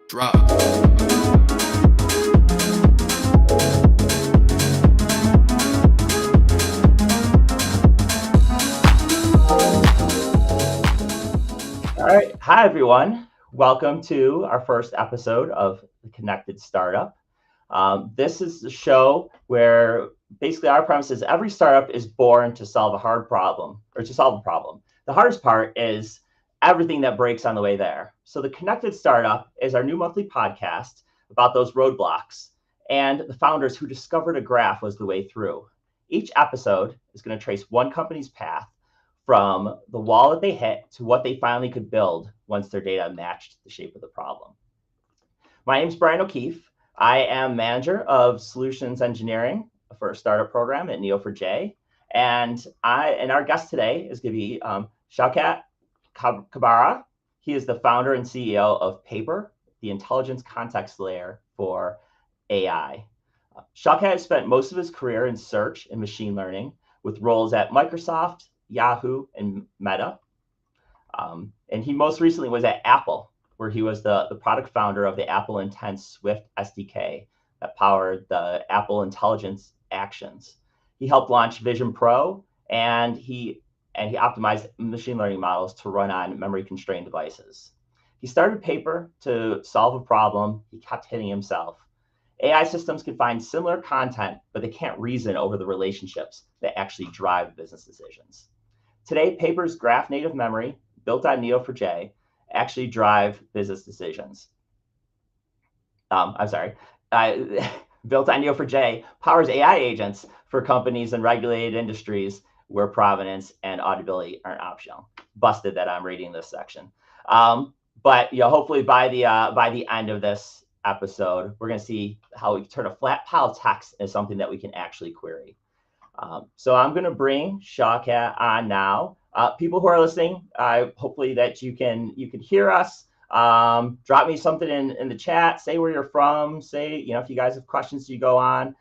Drop. All right. Hi, everyone. Welcome to our first episode of The Connected Startup. This is the show where basically our premise is every startup is born to solve a hard problem or to solve a problem. The hardest part is everything that breaks on the way there. So The Connected Startup is our new monthly podcast about those roadblocks and the founders who discovered a graph was the way through. Each episode is going to trace one company's path from the wall that they hit to what they finally could build once their data matched the shape of the problem. My name is Brian O'Keefe. I am manager of solutions engineering for a startup program at Neo4j. And our guest today is going to be Shawkat Kabbara. He is the founder and CEO of Papr, the intelligence context layer for AI. Shawkat has spent most of his career in search and machine learning with roles at Microsoft, Yahoo, and Meta. And he most recently was at Apple, where he was the product founder of the Apple Intent Swift SDK that powered the Apple Intelligence Actions. He helped launch Vision Pro, and he optimized machine learning models to run on memory-constrained devices. He started Papr to solve a problem he kept hitting himself. AI systems can find similar content, but they can't reason over the relationships that actually drive business decisions. Today, Papr's graph native memory, built on Neo4j, actually drive business decisions. Built on Neo4j, powers AI agents for companies in regulated industries where provenance and auditability aren't optional. Busted that I'm reading this section. But hopefully by the end of this episode, we're going to see how we can turn a flat pile of text into something that we can actually query. So I'm going to bring Shawkat on now. People who are listening, hopefully that you can hear us. Drop me something in the chat. Say where you're from. Say if you guys have questions, you go on.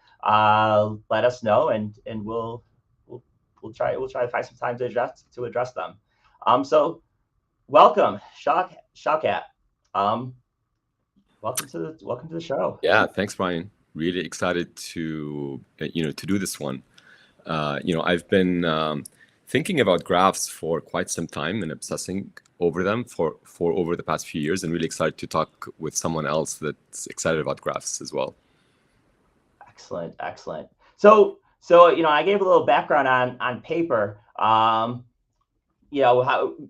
Let us know, and we'll try to find some time to address them. So welcome, Shawkat. Welcome to the show. Yeah, thanks, Brian. Really excited to do this one. I've been thinking about graphs for quite some time and obsessing over them for over the past few years, and really excited to talk with someone else that's excited about graphs as well. Excellent. So I gave a little background on Papr.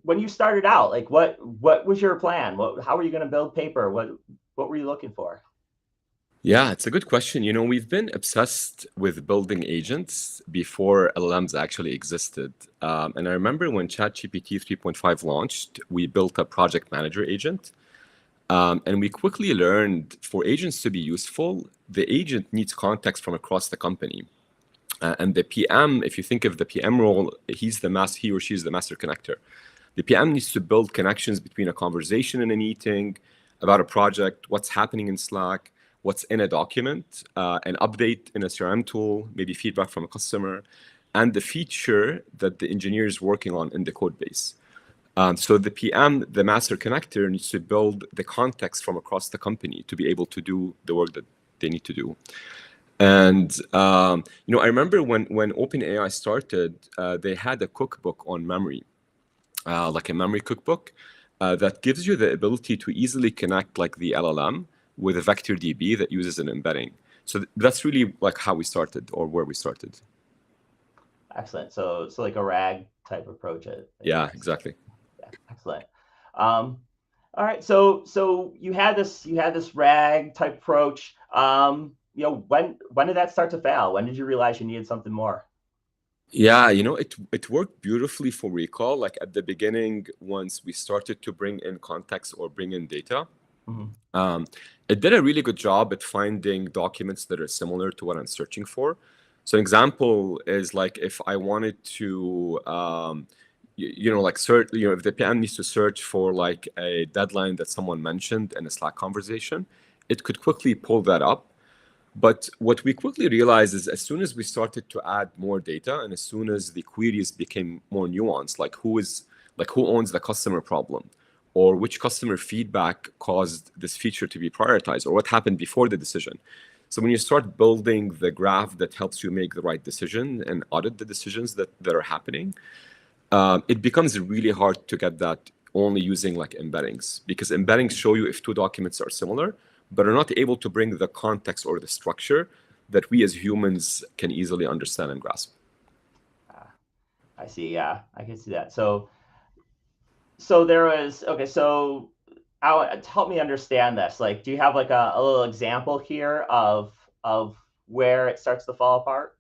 When you started out, like what was your plan? How were you going to build Papr? What were you looking for? Yeah, it's a good question. We've been obsessed with building agents before LLMs actually existed. And I remember when ChatGPT 3.5 launched, we built a project manager agent. And we quickly learned for agents to be useful, the agent needs context from across the company. And the PM, if you think of the PM role, he or she is the master connector. The PM needs to build connections between a conversation in a meeting, about a project, what's happening in Slack, what's in a document, an update in a CRM tool, maybe feedback from a customer, and the feature that the engineer is working on in the code base. So the PM, the master connector, needs to build the context from across the company to be able to do the work that they need to do. And I remember when OpenAI started, they had a cookbook on memory, like a memory cookbook that gives you the ability to easily connect like the LLM with a vector DB that uses an embedding. So that's really like how we started, or where we started. Excellent. So like a RAG type approach. Yeah, exactly. Excellent. All right, so you had this RAG type approach. When did that start to fail? When did you realize you needed something more? Yeah, it worked beautifully for recall. Like at the beginning, once we started to bring in context or bring in data, it did a really good job at finding documents that are similar to what I'm searching for. So an example is like if I wanted to, like search, if the PM needs to search for like a deadline that someone mentioned in a Slack conversation, it could quickly pull that up. But what we quickly realized is as soon as we started to add more data and as soon as the queries became more nuanced, like who owns the customer problem, or which customer feedback caused this feature to be prioritized, or what happened before the decision. So when you start building the graph that helps you make the right decision and audit the decisions that are happening, it becomes really hard to get that only using like embeddings, because embeddings show you if two documents are similar, but are not able to bring the context or the structure that we as humans can easily understand and grasp. I see. Yeah, I can see that. So there was, okay, so help me understand this. Like, do you have like a little example here of where it starts to fall apart?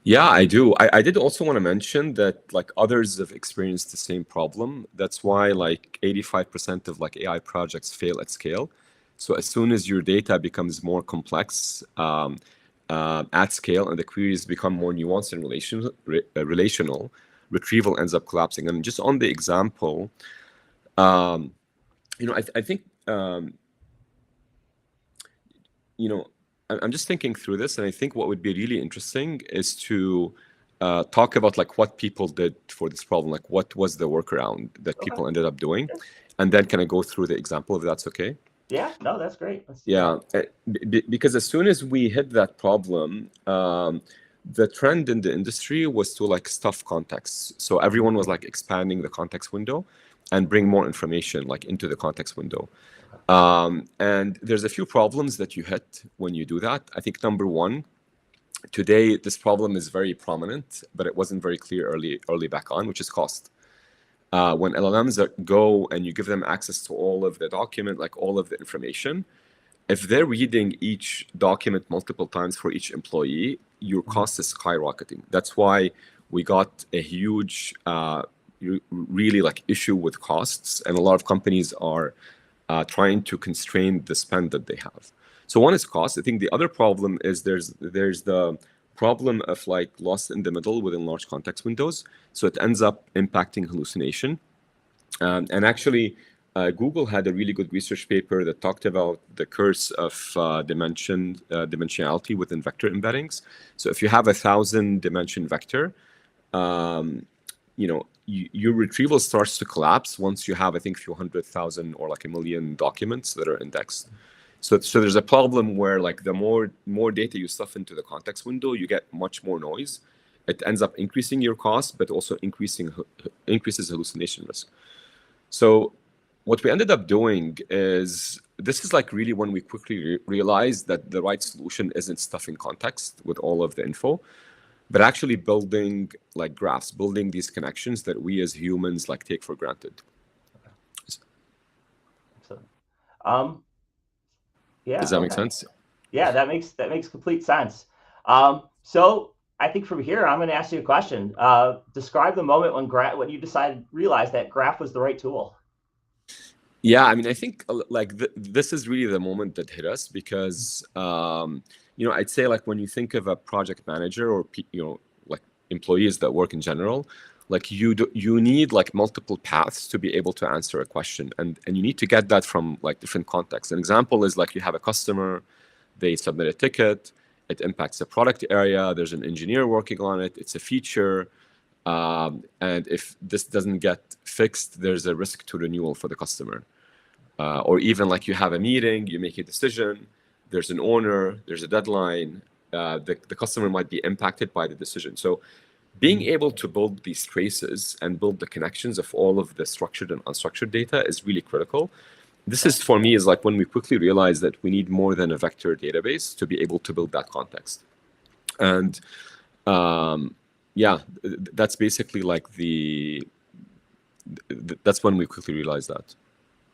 Yeah, I do. I did also want to mention that like others have experienced the same problem. That's why like 85% of like AI projects fail at scale. So as soon as your data becomes more complex at scale and the queries become more nuanced and relational, retrieval ends up collapsing. And just on the example, I think, I'm just thinking through this, and I think what would be really interesting is to talk about like what people did for this problem, like what was the workaround that people ended up doing, and then can I go through the example if that's okay? Yeah, no, that's great. Let's do that. Because as soon as we hit that problem, the trend in the industry was to like stuff context. So everyone was like expanding the context window and bring more information like into the context window. And there's a few problems that you hit when you do that. I think number one, today this problem is very prominent, but it wasn't very clear early back on, which is cost. When LLMs go and you give them access to all of the document, like all of the information, if they're reading each document multiple times for each employee, your cost is skyrocketing. That's why we got a huge, really like issue with costs, and a lot of companies are trying to constrain the spend that they have. So one is cost. I think the other problem is there's the problem of like lost in the middle within large context windows. So it ends up impacting hallucination. And actually, Google had a really good research paper that talked about the curse of dimensionality within vector embeddings. So if you have 1,000-dimension vector, your retrieval starts to collapse once you have, I think, a few 100,000 or like 1 million documents that are indexed. So there's a problem where like the more data you stuff into the context window, you get much more noise. It ends up increasing your cost, but also increases hallucination risk. So what we ended up doing is, this is like really when we quickly realized that the right solution isn't stuffing context with all of the info, but actually building like graphs, building these connections that we as humans like take for granted. Excellent. Yeah. Does that make sense? Yeah, that makes complete sense. So I think from here, I'm going to ask you a question. Describe the moment when you realized that Graph was the right tool. Yeah, I mean, I think like this is really the moment that hit us, because I'd say like when you think of a project manager or like employees that work in general, like you need like multiple paths to be able to answer a question, and you need to get that from like different contexts. An example is like you have a customer, they submit a ticket, it impacts the product area, there's an engineer working on it, it's a feature, and if this doesn't get fixed, there's a risk to renewal for the customer. Or even like you have a meeting, you make a decision, there's an owner, there's a deadline, the customer might be impacted by the decision. So being able to build these traces and build the connections of all of the structured and unstructured data is really critical. This is, for me, is like when we quickly realized that we need more than a vector database to be able to build that context. And yeah, that's basically like the that's when we quickly realized that.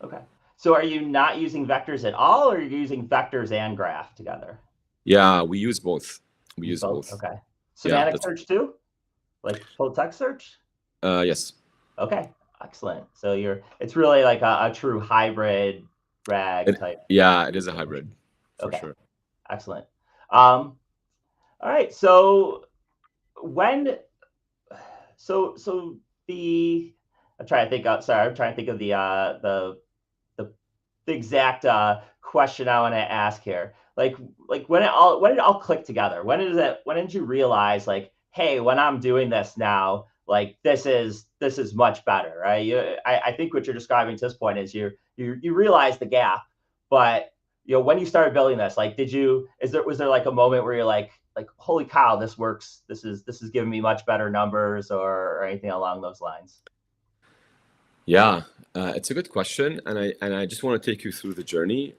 Okay. So are you not using vectors at all, or are you using vectors and graph together? Yeah, we use both. We use both. Okay. Yeah, Semantic search too? Like full text search? yes. Okay, excellent. So it's really like a true hybrid RAG type. Yeah, it is a hybrid for Okay, sure. excellent. All right. So I'm trying to think. Sorry, I'm trying to think of the exact question I want to ask here. Like when did it all click together? When did you realize, like, hey, when I'm doing this now, like this is much better, right? I think what you're describing to this point is you realize the gap, but when you started building this, like, was there like a moment where you're like holy cow, this works, this is giving me much better numbers, or anything along those lines? Yeah, it's a good question, and I just want to take you through the journey.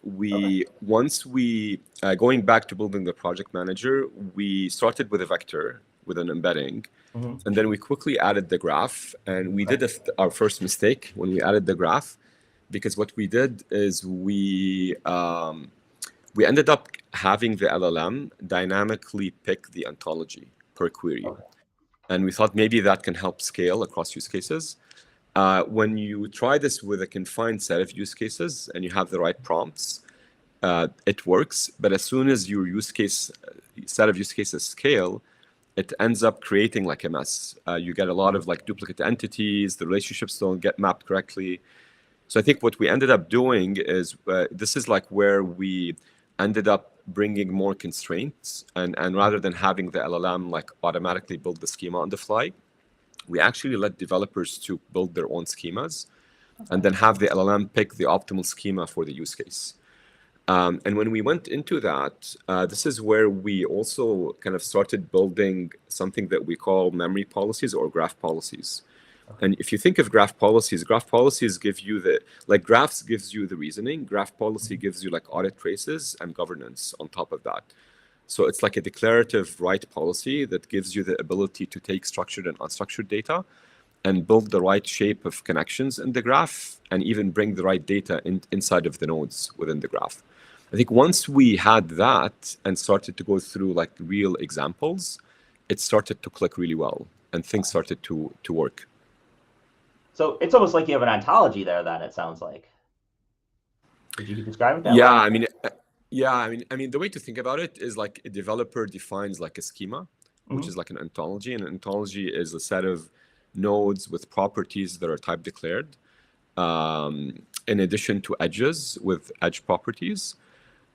Once we going back to building the project manager, we started with a vector with an embedding, and then we quickly added the graph, and we did our first mistake when we added the graph, because what we did is we ended up having the LLM dynamically pick the ontology per query, and we thought maybe that can help scale across use cases. When you try this with a confined set of use cases and you have the right prompts, it works. But as soon as your set of use cases scale, it ends up creating like a mess. You get a lot of like duplicate entities. The relationships don't get mapped correctly. So I think what we ended up doing is this is like where we ended up bringing more constraints, and rather than having the LLM like automatically build the schema on the fly, we actually let developers to build their own schemas, and then have the LLM pick the optimal schema for the use case. And when we went into that, this is where we also kind of started building something that we call memory policies or graph policies. And if you think of graph policies give you graphs gives you the reasoning. Graph policy gives you like audit traces and governance on top of that. So it's like a declarative write policy that gives you the ability to take structured and unstructured data and build the right shape of connections in the graph, and even bring the right data inside of the nodes within the graph. I think once we had that and started to go through like real examples, it started to click really well, and things started to work. So it's almost like you have an ontology there, then, it sounds like. Would you describe it that way? I mean, the way to think about it is like a developer defines like a schema, which is like an ontology. And an ontology is a set of nodes with properties that are type declared, in addition to edges with edge properties.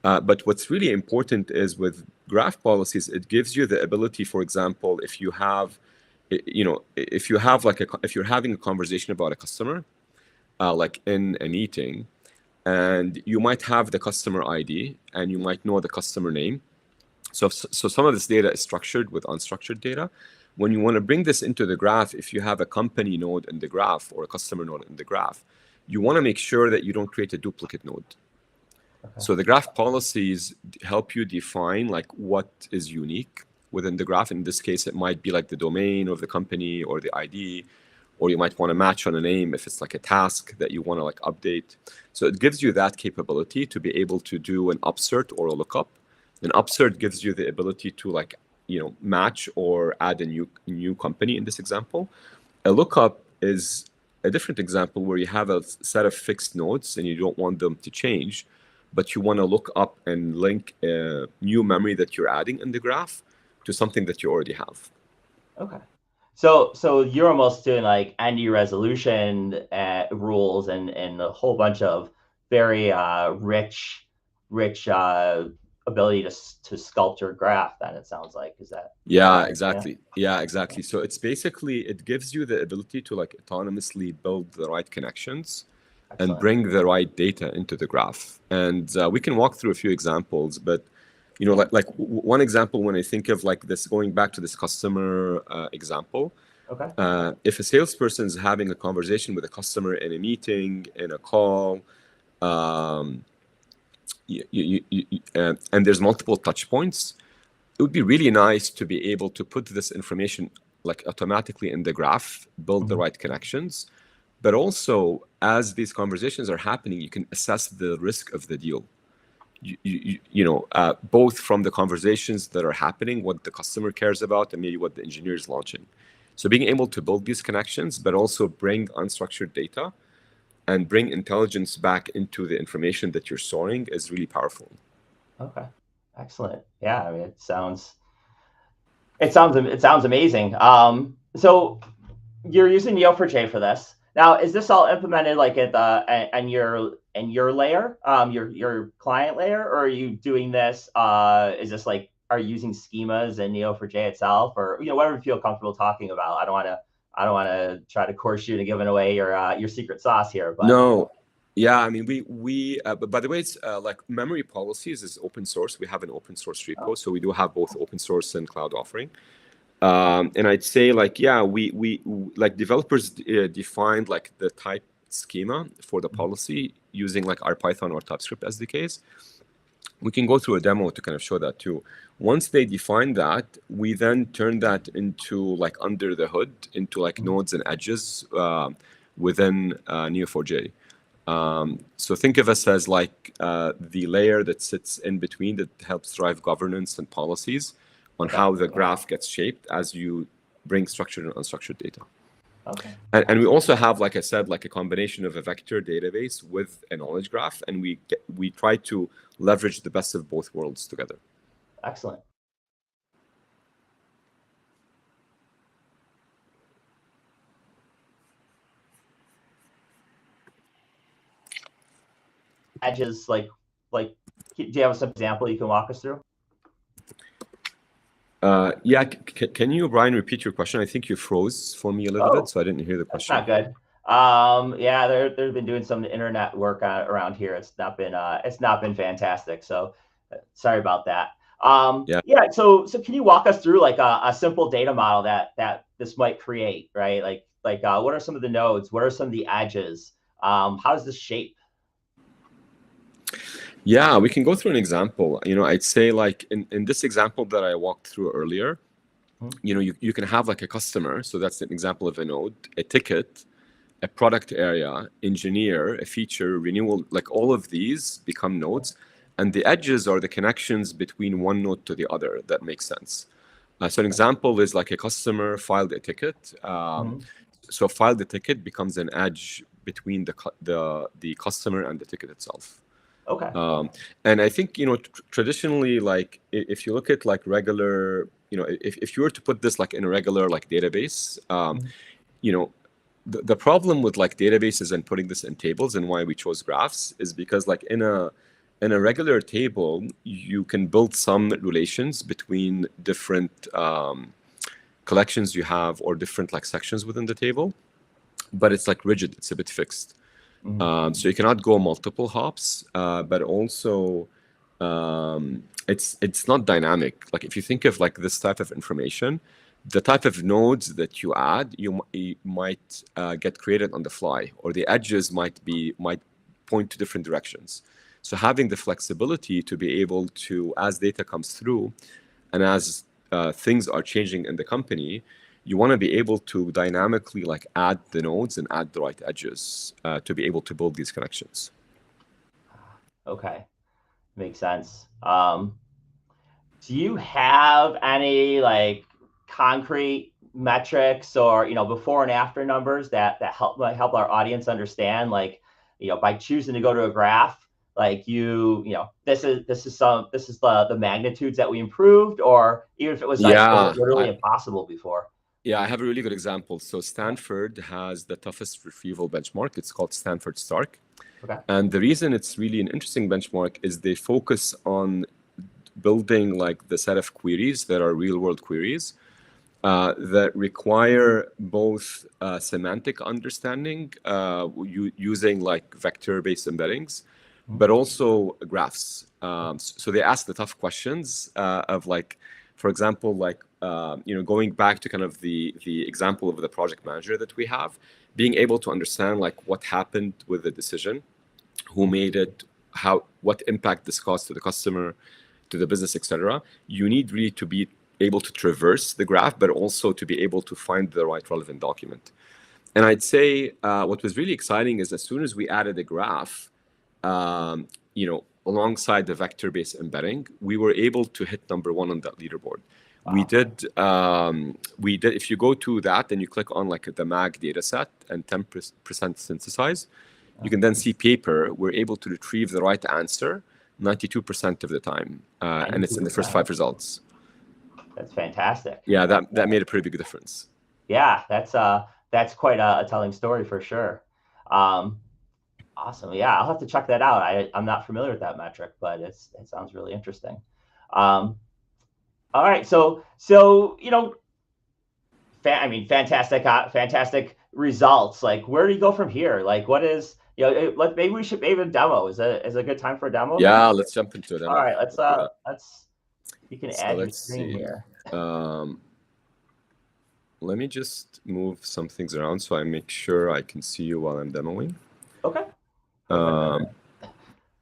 But what's really important is with graph policies, it gives you the ability, for example, if you're having a conversation about a customer, like in a meeting, and you might have the customer ID and you might know the customer name. So some of this data is structured with unstructured data. When you want to bring this into the graph, if you have a company node in the graph or a customer node in the graph, you want to make sure that you don't create a duplicate node. So the graph policies help you define like what is unique within the graph. In this case, it might be like the domain of the company or the ID, or you might want to match on a name if it's like a task that you want to like update. So it gives you that capability to be able to do an upsert or a lookup. An upsert gives you the ability to like, match or add a new company in this example. A lookup is a different example where you have a set of fixed nodes and you don't want them to change, but you want to look up and link a new memory that you're adding in the graph to something that you already have. Okay. So you're almost doing like ND resolution rules and a whole bunch of very rich ability to sculpt your graph, then, it sounds like. Is that? Yeah, exactly. Yeah, exactly. So it's basically, it gives you the ability to like autonomously build the right connections. Excellent. And bring the right data into the graph. And we can walk through a few examples, but like one example, when I think of like this, going back to this customer example, if a salesperson is having a conversation with a customer in a meeting, in a call, and there's multiple touch points, it would be really nice to be able to put this information like automatically in the graph, build the right connections, But also, as these conversations are happening, you can assess the risk of the deal. Both from the conversations that are happening, what the customer cares about, and maybe what the engineer is launching. So being able to build these connections, but also bring unstructured data and bring intelligence back into the information that you're storing is really powerful. Okay, excellent. Yeah, I mean, it sounds amazing. So you're using Neo4j for this. Now, is this all implemented like at the and your layer, your client layer, or are you doing this? Is this like, are you using schemas in Neo4j itself, or whatever you feel comfortable talking about? I don't want to try to coerce you to giving away your secret sauce here, but no. Yeah, I mean, but by the way, it's like memory policies is open source. We have an open source repo, so we do have both open source and cloud offering. And I'd say like, yeah, we like developers defined like the type schema for the policy using like our Python or TypeScript SDKs. We can go through a demo to kind of show that too. Once they define that, we then turn that into like under the hood into like nodes and edges within Neo4j. So think of us as like the layer that sits in between that helps drive governance and policies on how the graph gets shaped as you bring structured and unstructured data. Okay. And we also have, like I said, like a combination of a vector database with a knowledge graph, and we try to leverage the best of both worlds together. Excellent. Edges, like, do you have some example you can walk us through? Yeah, can you, Brian, repeat your question? I think you froze for me a little bit, so I didn't hear the question. That's not good. Yeah, they've been doing some internet work around here. It's not been fantastic. So sorry about that. Yeah. So can you walk us through like a simple data model that this might create, right? Like what are some of the nodes? What are some of the edges? How does this shape? Yeah, we can go through an example. I'd say like in this example that I walked through earlier, you can have like a customer. So that's an example of a node, a ticket, a product area, engineer, a feature, renewal, like all of these become nodes. And the edges are the connections between one node to the other. That makes sense. So an example is like a customer filed a ticket. So filed the ticket becomes an edge between the customer and the ticket itself. Okay. And I think, traditionally, like if you look at like regular, if you were to put this like in a regular like database, the problem with like databases and putting this in tables and why we chose graphs is because like in a regular table, you can build some relations between different collections you have or different like sections within the table, but it's like rigid, it's a bit fixed. So you cannot go multiple hops, but also it's not dynamic. Like if you think of like this type of information, the type of nodes that you add, you might get created on the fly, or the edges might point to different directions. So having the flexibility to be able to, as data comes through, and as things are changing in the company, you want to be able to dynamically like add the nodes and add the right edges to be able to build these connections. Okay, makes sense. Do you have any like concrete metrics or before and after numbers that help our audience understand, like by choosing to go to a graph, like this is the magnitudes that we improved, or even if it was like literally impossible before? Yeah, I have a really good example. So Stanford has the toughest retrieval benchmark. It's called Stanford Stark. Okay. And the reason it's really an interesting benchmark is they focus on building like the set of queries that are real world queries that require both semantic understanding using like vector-based embeddings, but also graphs. So they ask the tough questions of like, for example, like, going back to kind of the example of the project manager that we have, being able to understand like what happened with the decision, who made it, what impact this caused to the customer, to the business, etc. You need really to be able to traverse the graph, but also to be able to find the right relevant document. And I'd say what was really exciting is as soon as we added a graph, alongside the vector-based embedding, we were able to hit #1 on that leaderboard. Wow. We did. If you go to that and you click on like the MAG data set and 10% synthesize, you can then see paper. We're able to retrieve the right answer 92% of the time, and it's in the first 5 results. That's fantastic. Yeah, that made a pretty big difference. Yeah, that's quite a telling story for sure. Awesome. Yeah, I'll have to check that out. I'm not familiar with that metric, but it sounds really interesting. All right, so fantastic results. Like, where do you go from here? Like, what is maybe we should maybe a demo. Is a good time for a demo? Yeah, maybe? Let's jump into a demo. All right, let's you can add your screen here. Let me just move some things around so I make sure I can see you while I'm demoing. Okay.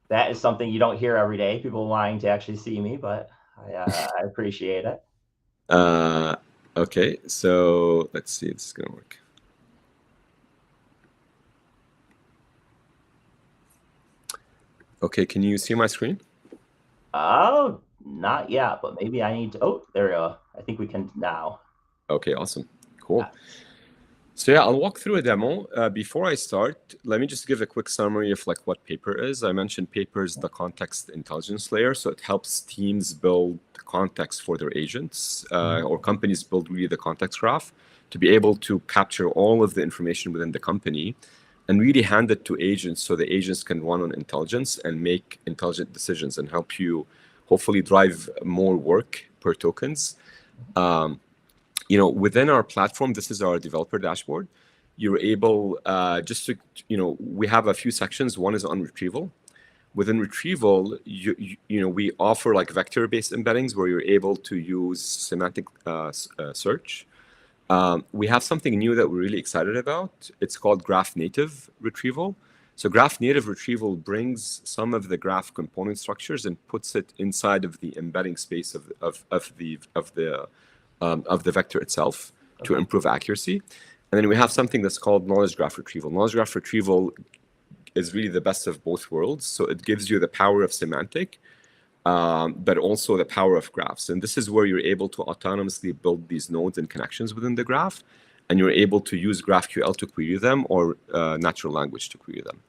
That is something you don't hear every day, people wanting to actually see me, but I appreciate it. Okay, so let's see if this is going to work. Okay, can you see my screen? Oh, not yet, but maybe I need to. Oh, there we go. I think we can now. Okay, awesome. Cool. Yeah. So yeah, I'll walk through a demo. Before I start, let me just give a quick summary of like what Papr is. I mentioned Papr is the context intelligence layer. So it helps teams build context for their agents or companies build really the context graph to be able to capture all of the information within the company and really hand it to agents so the agents can run on intelligence and make intelligent decisions and help you hopefully drive more work per tokens. Within our platform, this is our developer dashboard. You're able we have a few sections. One is on retrieval. Within retrieval, we offer like vector-based embeddings where you're able to use semantic search. We have something new that we're really excited about. It's called graph native retrieval. So graph native retrieval brings some of the graph component structures and puts it inside of the embedding space of the vector itself to improve accuracy. And then we have something that's called knowledge graph retrieval. Knowledge graph retrieval is really the best of both worlds. So it gives you the power of semantic, but also the power of graphs. And this is where you're able to autonomously build these nodes and connections within the graph. And you're able to use GraphQL to query them or natural language to query them.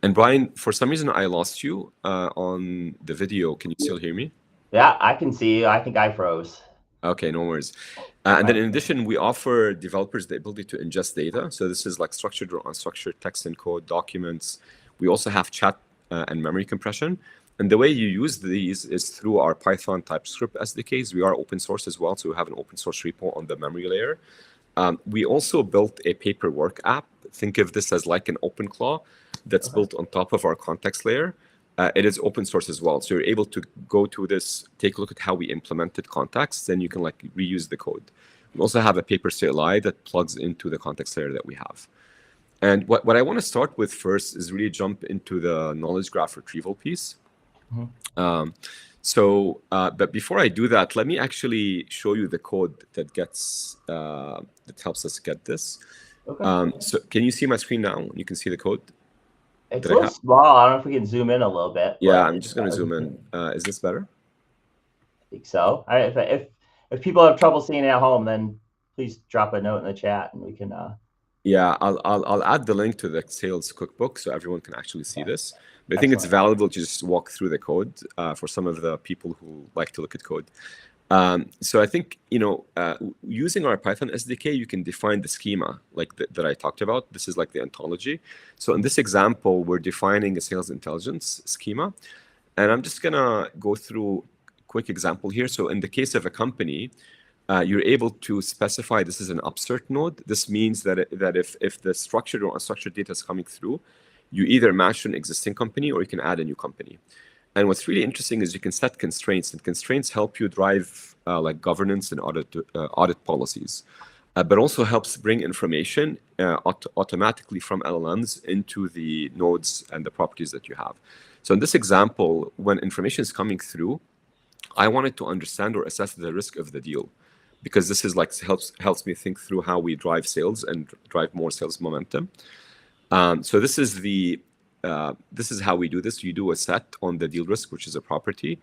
And Brian, for some reason, I lost you on the video. Can you still hear me? Yeah, I can see you. I think I froze. Okay, no worries. And then in addition, we offer developers the ability to ingest data. So this is like structured or unstructured text and code documents. We also have chat and memory compression. And the way you use these is through our Python TypeScript SDKs. We are open source as well, so we have an open source repo on the memory layer. We also built a paperwork app. Think of this as like an OpenClaw that's built on top of our context layer. It is open source as well. So you're able to go to this, take a look at how we implemented context, then you can like reuse the code. We also have a Papr CLI that plugs into the context layer that we have. And what I want to start with first is really jump into the knowledge graph retrieval piece. But before I do that, let me actually show you the code that that helps us get this. Okay. So can you see my screen now? You can see the code. It's a little small. I don't know if we can zoom in a little bit. Yeah, I'm just going to zoom in. Is this better? I think so. All right, if people have trouble seeing it at home, then please drop a note in the chat and we can. Yeah, I'll add the link to the sales cookbook so everyone can actually see this. But I think it's valuable to just walk through the code for some of the people who like to look at code. So I think, using our Python SDK, you can define the schema like that I talked about. This is like the ontology. So in this example, we're defining a sales intelligence schema. And I'm just going to go through a quick example here. So in the case of a company, you're able to specify this is an upsert node. This means that if the structured or unstructured data is coming through, you either match an existing company or you can add a new company. And what's really interesting is you can set constraints, and constraints help you drive like governance and audit policies, but also helps bring information automatically from LLMs into the nodes and the properties that you have. So in this example, when information is coming through, I wanted to understand or assess the risk of the deal. because this is like helps me think through how we drive sales and drive more sales momentum. So this is how we do this. You do a set on the deal risk, which is a property,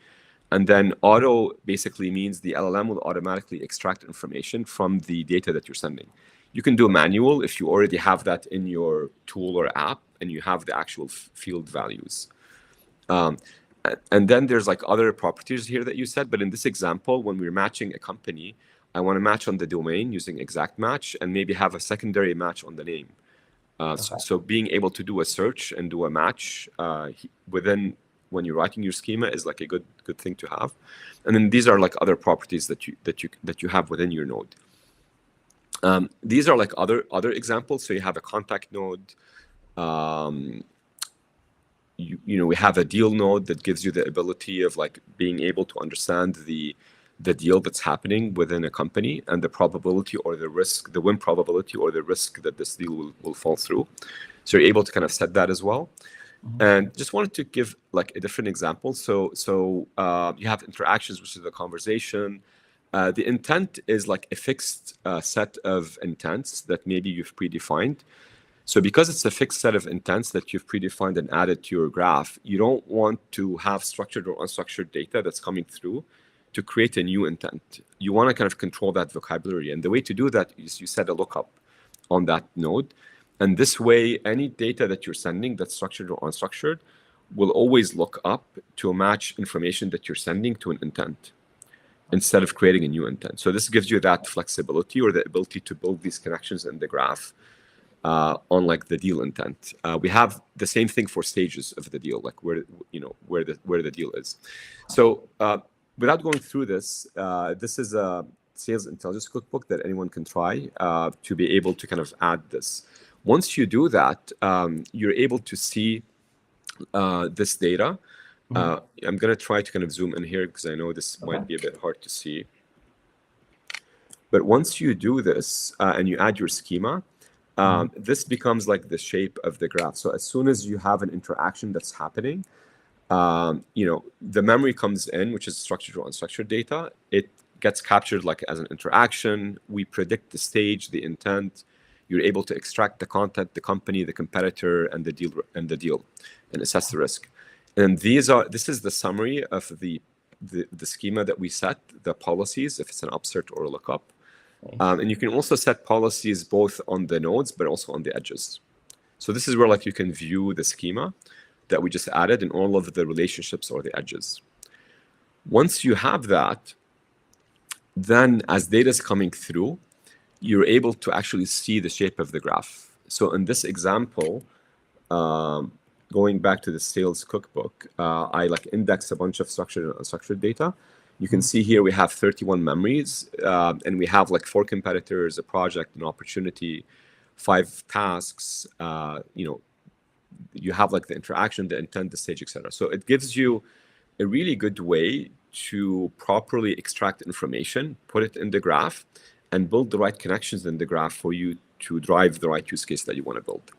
and then auto basically means the LLM will automatically extract information from the data that you're sending. You can do manual if you already have that in your tool or app and you have the actual field values. And then there's like other properties here that you said, but in this example, when we're matching a company, I want to match on the domain using exact match and maybe have a secondary match on the name. So being able to do a search and do a match within when you're writing your schema is like a good thing to have. And then these are like other properties that you have within your node. These are like other examples. So you have a contact node. We have a deal node that gives you the ability of like being able to understand the deal that's happening within a company and the probability or the risk, the win probability or the risk that this deal will fall through. So you're able to kind of set that as well. And just wanted to give like a different example. So you have interactions, which is the conversation. The intent is like a fixed set of intents that maybe you've predefined. So because it's a fixed set of intents that you've predefined and added to your graph, you don't want to have structured or unstructured data that's coming through to create a new intent. You want to kind of control that vocabulary. And the way to do that is you set a lookup on that node. And this way, any data that you're sending that's structured or unstructured will always look up to match information that you're sending to an intent instead of creating a new intent. So this gives you that flexibility or the ability to build these connections in the graph on like the deal intent. We have the same thing for stages of the deal, like where the deal is. So without going through this, this is a sales intelligence cookbook that anyone can try to be able to kind of add this. Once you do that, you're able to see this data. I'm going to try to kind of zoom in here because I know this might be a bit hard to see. But once you do this and you add your schema, this becomes like the shape of the graph. So as soon as you have an interaction that's happening, the memory comes in, which is structured or unstructured data. It gets captured like as an interaction. We predict the stage, the intent. You're able to extract the content, the company, the competitor, and the deal, and assess the risk. And this is the summary of the schema that we set, the policies, if it's an upsert or a lookup. And you can also set policies both on the nodes, but also on the edges. So this is where like you can view the schema that we just added in all of the relationships or the edges. Once you have that, then as data is coming through, you're able to actually see the shape of the graph. So in this example, going back to the sales cookbook, I like index a bunch of structured and unstructured data. You can see here we have 31 memories, and we have like 4 competitors, a project, an opportunity, 5 tasks. You have like the interaction, the intent, the stage, etc. So it gives you a really good way to properly extract information, put it in the graph, and build the right connections in the graph for you to drive the right use case that you want to build.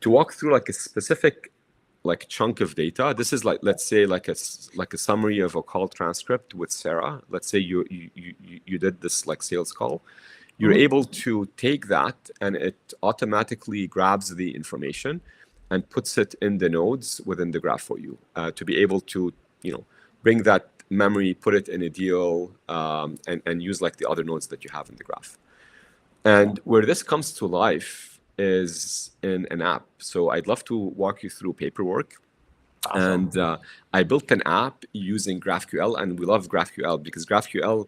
To walk through like a specific like chunk of data, this is like, let's say like a summary of a call transcript with Sarah. Let's say you did this like sales call. You're able to take that and it automatically grabs the information and puts it in the nodes within the graph for you to be able to bring that memory, put it in a deal, and use like the other nodes that you have in the graph. And where this comes to life is in an app. So I'd love to walk you through Paperwork. Awesome. And I built an app using GraphQL, and we love GraphQL because GraphQL,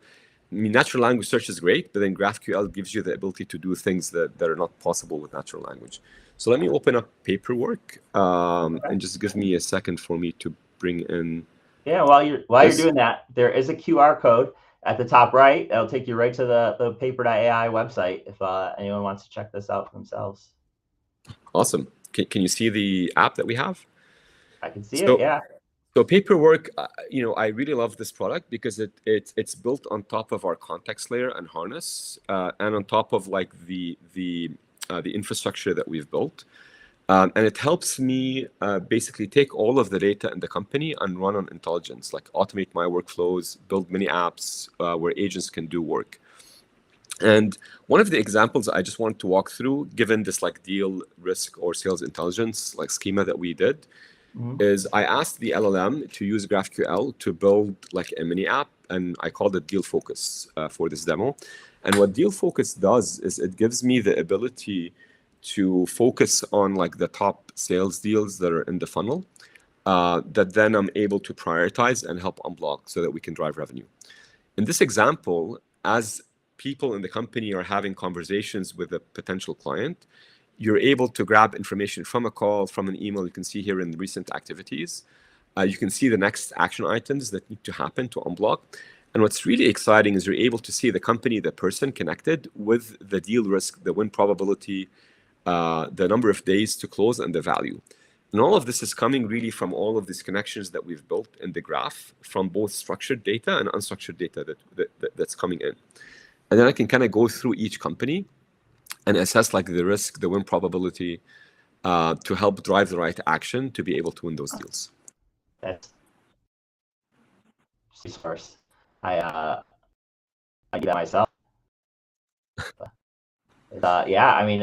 I mean, natural language search is great, but then GraphQL gives you the ability to do things that are not possible with natural language. So let me open up Paperwork, and just give me a second for me to bring in. Yeah, while you're doing that, there is a QR code at the top right. That'll take you right to the Papr.ai website if anyone wants to check this out for themselves. Awesome. Can you see the app that we have? I can see it, yeah. So Paperwork, I really love this product because it's built on top of our context layer and harness, and on top of like the infrastructure that we've built. And it helps me basically take all of the data in the company and run on intelligence, like automate my workflows, build mini apps where agents can do work. And one of the examples I just wanted to walk through, given this like deal risk or sales intelligence like schema that we did, is I asked the LLM to use GraphQL to build like a mini app, and I called it Deal Focus for this demo. And what Deal Focus does is it gives me the ability to focus on like the top sales deals that are in the funnel that then I'm able to prioritize and help unblock so that we can drive revenue. In this example, as people in the company are having conversations with a potential client, you're able to grab information from a call, from an email. You can see here in the recent activities. You can see the next action items that need to happen to unblock. And what's really exciting is you're able to see the company, the person connected with the deal risk, the win probability, the number of days to close, and the value. And all of this is coming really from all of these connections that we've built in the graph from both structured data and unstructured data that's coming in. And then I can kind of go through each company and assess like the risk, the win probability to help drive the right action to be able to win those deals. That's first. I do that myself. Yeah, I mean,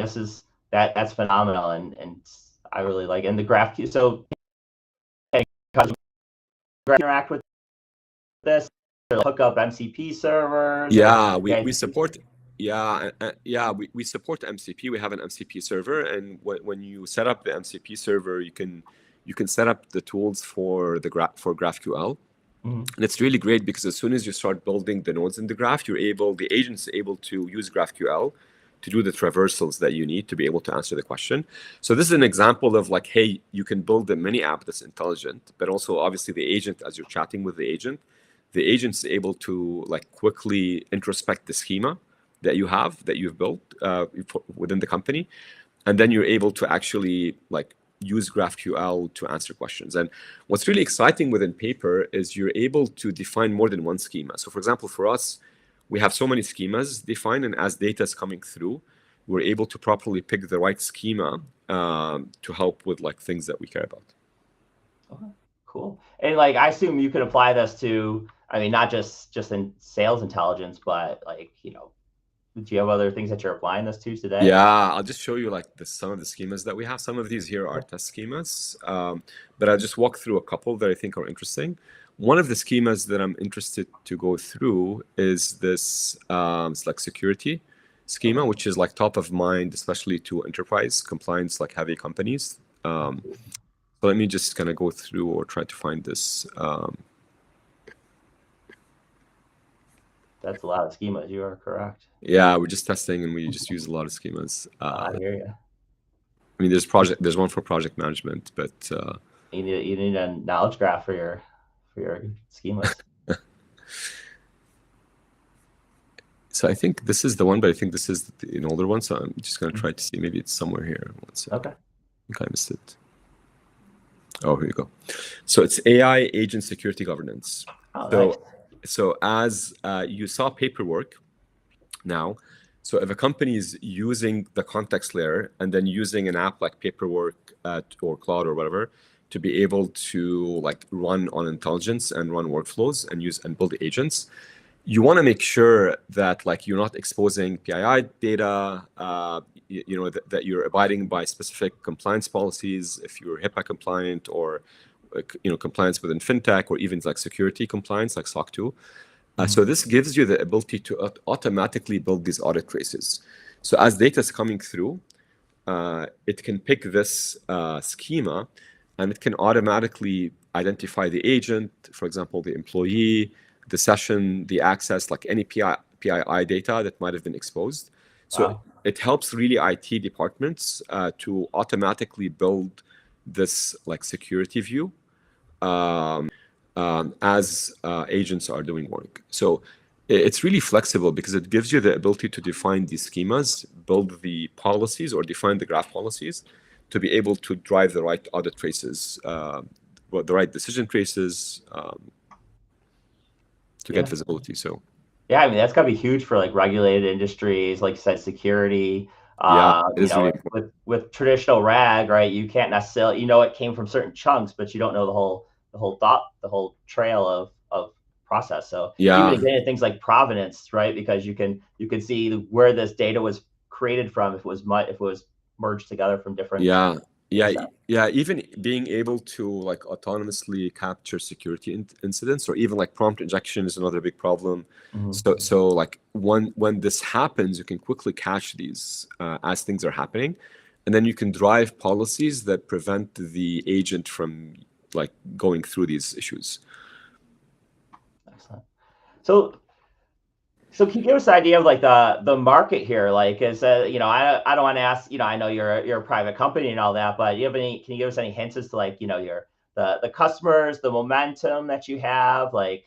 that's phenomenal, and I really like. And the GraphQL, so interact with this, hook up MCP servers. Yeah, we support. We support MCP. We have an MCP server, and when you set up the MCP server, you can set up the tools for GraphQL. And it's really great because as soon as you start building the nodes in the graph, the agent's able to use GraphQL to do the traversals that you need to be able to answer the question. So this is an example of like, hey, you can build a mini app that's intelligent, but also obviously the agent, as you're chatting with the agent's able to like quickly introspect the schema that you've built within the company. And then you're able to actually like use GraphQL to answer questions. And what's really exciting within Papr is you're able to define more than one schema. So for example, for us, we have so many schemas defined, and as data is coming through, we're able to properly pick the right schema to help with like things that we care about. Okay, cool. And like, I assume you could apply this to, I mean, not just in sales intelligence, but like, do you have other things that you're applying this to today? Yeah, I'll just show you like some of the schemas that we have. Some of these here are test schemas, but I'll just walk through a couple that I think are interesting. One of the schemas that I'm interested to go through is this it's like security schema, which is like top of mind, especially to enterprise compliance, like heavy companies. So let me just kind of go through or try to find this. That's a lot of schemas. You are correct. Yeah, we're just testing and we just use a lot of schemas. I hear you. I mean, there's one for project management, but you need a knowledge graph for your schemas. So I think this is the one, but I think this is an older one. So I'm just going to try to see. Maybe it's somewhere here. One second. Okay. I think I missed it. Oh, here you go. So it's AI agent security governance. Oh, so, nice. So as you saw paperwork now, so if a company is using the context layer and then using an app like Paperwork or Cloud or whatever to be able to like run on intelligence and run workflows and use and build agents, you want to make sure that like you're not exposing PII data, that you're abiding by specific compliance policies, if you're HIPAA compliant or compliance within fintech or even like security compliance like SOC 2. So this gives you the ability to automatically build these audit traces. So as data is coming through, it can pick this schema and it can automatically identify the agent, for example, the employee, the session, the access, like any PII data that might have been exposed. So it helps really IT departments to automatically build this like security view as agents are doing work. So it's really flexible because it gives you the ability to define these schemas, build the policies or define the graph policies to be able to drive the right audit traces, the right decision traces to get visibility. So yeah, I mean, that's got to be huge for like regulated industries, like you said, security. Yeah, it You is really know, important. with traditional RAG, right? You can't necessarily, you know, it came from certain chunks, but you don't know the whole trail of process. So even Yeah, getting things like provenance, right? Because you can see where this data was created from, if it was merged together from different yeah, data yeah, sets. yeah. Even being able to like autonomously capture security incidents, or even like prompt injection is another big problem. So like when this happens, you can quickly catch these as things are happening, and then you can drive policies that prevent the agent from like going through these issues. Excellent. So can you give us an idea of like the market here? Like, is you know, I don't want to ask, you know, I know you're a private company and all that, but can you give us any hints as to like, you know, the customers, the momentum that you have, like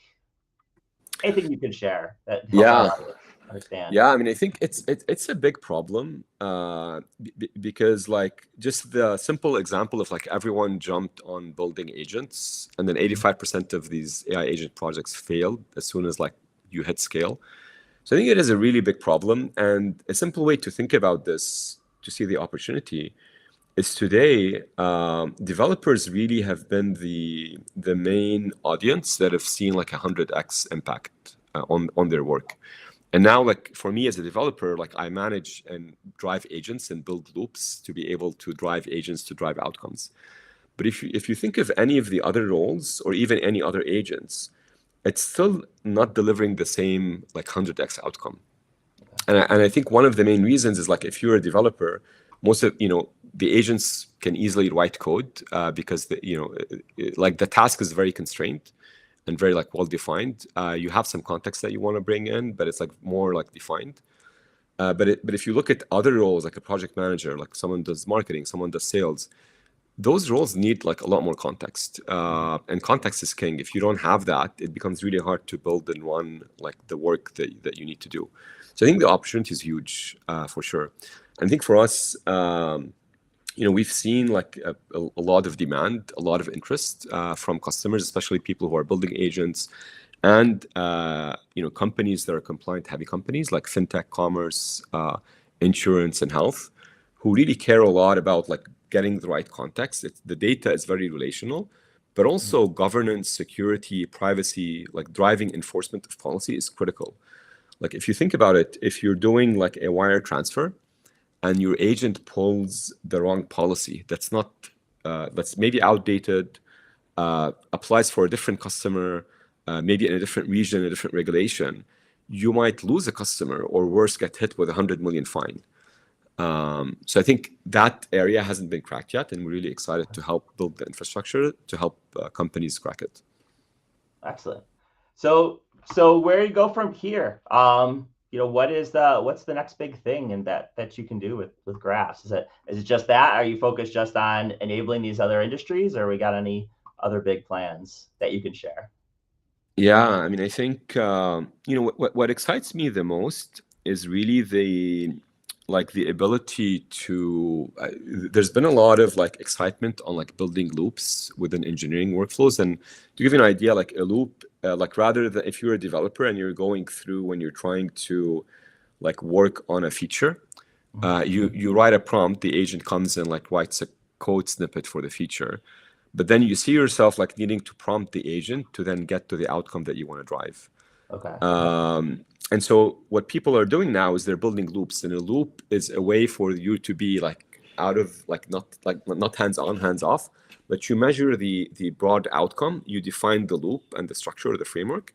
anything you could share that help our Yeah. audience understand? Yeah, I mean, I think it's a big problem because like just the simple example of like everyone jumped on building agents, and then 85% of these AI agent projects failed as soon as like you hit scale. So I think it is a really big problem, and a simple way to think about this to see the opportunity is today developers really have been the main audience that have seen like 100x impact on their work. And now, like for me as a developer, like I manage and drive agents and build loops to be able to drive agents to drive outcomes. But if you think of any of the other roles or even any other agents, it's still not delivering the same like 100x outcome. And I think one of the main reasons is like if you're a developer, most of the agents can easily write code because like the task is very constrained and very like well defined. You have some context that you want to bring in, but it's like more like defined. But if you look at other roles like a project manager, like someone does marketing, someone does sales, those roles need like a lot more context. And context is king. If you don't have that, it becomes really hard to build and run like the work that you need to do. So I think the opportunity is huge for sure. I think for us, we've seen like a lot of demand, a lot of interest from customers, especially people who are building agents and companies that are compliant heavy companies like fintech, commerce, insurance, and health, who really care a lot about like getting the right context. The data is very relational, but also governance, security, privacy, like driving enforcement of policy is critical. Like if you think about it, if you're doing like a wire transfer and your agent pulls the wrong policy that's maybe outdated, applies for a different customer, maybe in a different region, a different regulation, you might lose a customer or worse, get hit with 100 million fine. So I think that area hasn't been cracked yet, and we're really excited to help build the infrastructure to help companies crack it. Excellent. So where do you go from here? What's the next big thing and that you can do with graphs? Is it just that? Are you focused just on enabling these other industries, or we got any other big plans that you can share? Yeah, I mean, I think what excites me the most is really the ability to. There's been a lot of like excitement on like building loops within engineering workflows, and to give you an idea, like a loop, like rather than if you're a developer and you're going through when you're trying to like work on a feature, you write a prompt, the agent comes and like writes a code snippet for the feature. But then you see yourself like needing to prompt the agent to then get to the outcome that you want to drive. Okay. And so what people are doing now is they're building loops, and a loop is a way for you to be like out of not hands-on, hands-off, but you measure the broad outcome, you define the loop and the structure of the framework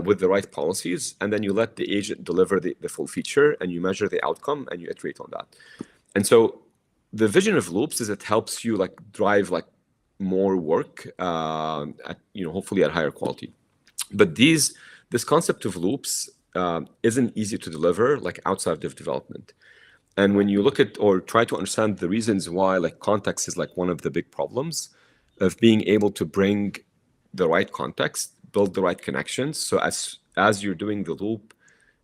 with the right policies, and then you let the agent deliver the full feature, and you measure the outcome and you iterate on that. And so the vision of loops is it helps you like drive like more work hopefully at higher quality. But this concept of loops isn't easy to deliver like outside of development. And when you look at or try to understand the reasons why, like context is like one of the big problems of being able to bring the right context, build the right connections. So as you're doing the loop,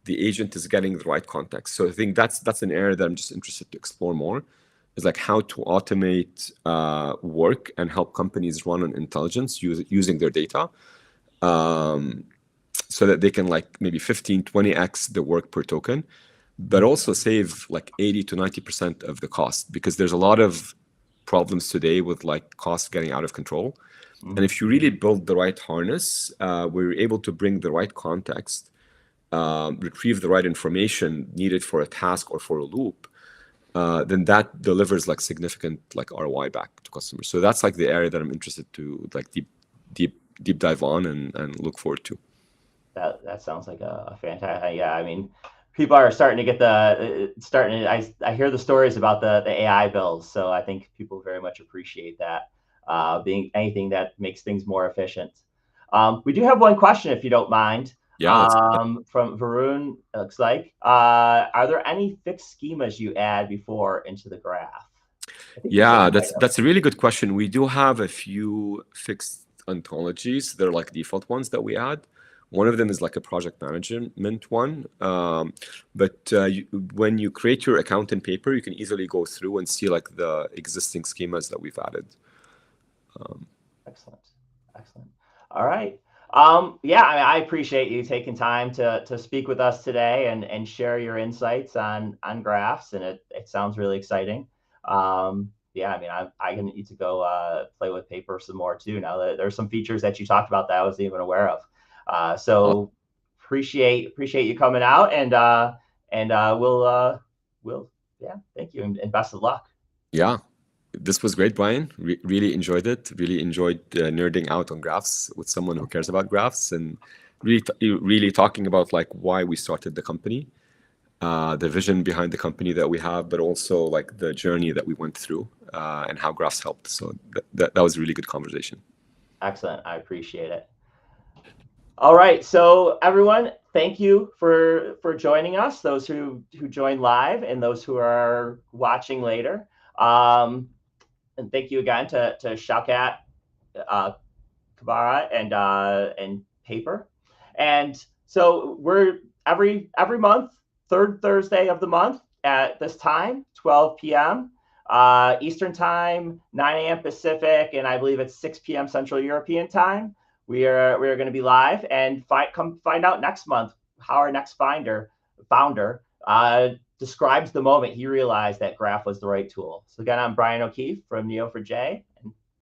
the agent is getting the right context. So I think that's an area that I'm just interested to explore more, is like how to automate work and help companies run on intelligence using their data, so that they can like maybe 15, 20x the work per token. but also save like 80 to 90% of the cost, because there's a lot of problems today with like costs getting out of control. And if you really build the right harness, we're able to bring the right context, retrieve the right information needed for a task or for a loop, then that delivers like significant like ROI back to customers. So that's like the area that I'm interested to like deep dive on and look forward to. That sounds like a fantastic. Yeah, I mean, people are starting to get I hear the stories about the AI bills, so I think people very much appreciate that, being anything that makes things more efficient. We do have one question, if you don't mind. Yeah, From Varun, it looks like. Are there any fixed schemas you add before into the graph? yeah, that's a really good question. We do have a few fixed ontologies. They're like default ones that we add. One of them is like a project management one. When you create your account in Papr, you can easily go through and see like the existing schemas that we've added. Excellent. All right. Yeah, I appreciate you taking time to speak with us today and share your insights on graphs, and it sounds really exciting. Yeah, I mean, I can need to go play with Papr some more too. Now that there's some features that you talked about that I wasn't even aware of. So appreciate you coming out, and we'll yeah, thank you and best of luck. Yeah. This was great, Brian. Really enjoyed it. Really enjoyed nerding out on graphs with someone who cares about graphs, and really talking about like why we started the company, the vision behind the company that we have, but also like the journey that we went through, and how graphs helped. So that was a really good conversation. Excellent. I appreciate it. All right. So everyone, thank you for joining us, those who joined live and those who are watching later. And thank you again to Shawkat Kabbara and Papr. And so we're every month, third Thursday of the month at this time, 12 p.m. Eastern time, 9 a.m. Pacific, and I believe it's 6 p.m. Central European time. We are going to be live, and come find out next month how our next founder describes the moment he realized that Graph was the right tool. So again, I'm Brian O'Keefe from Neo4j,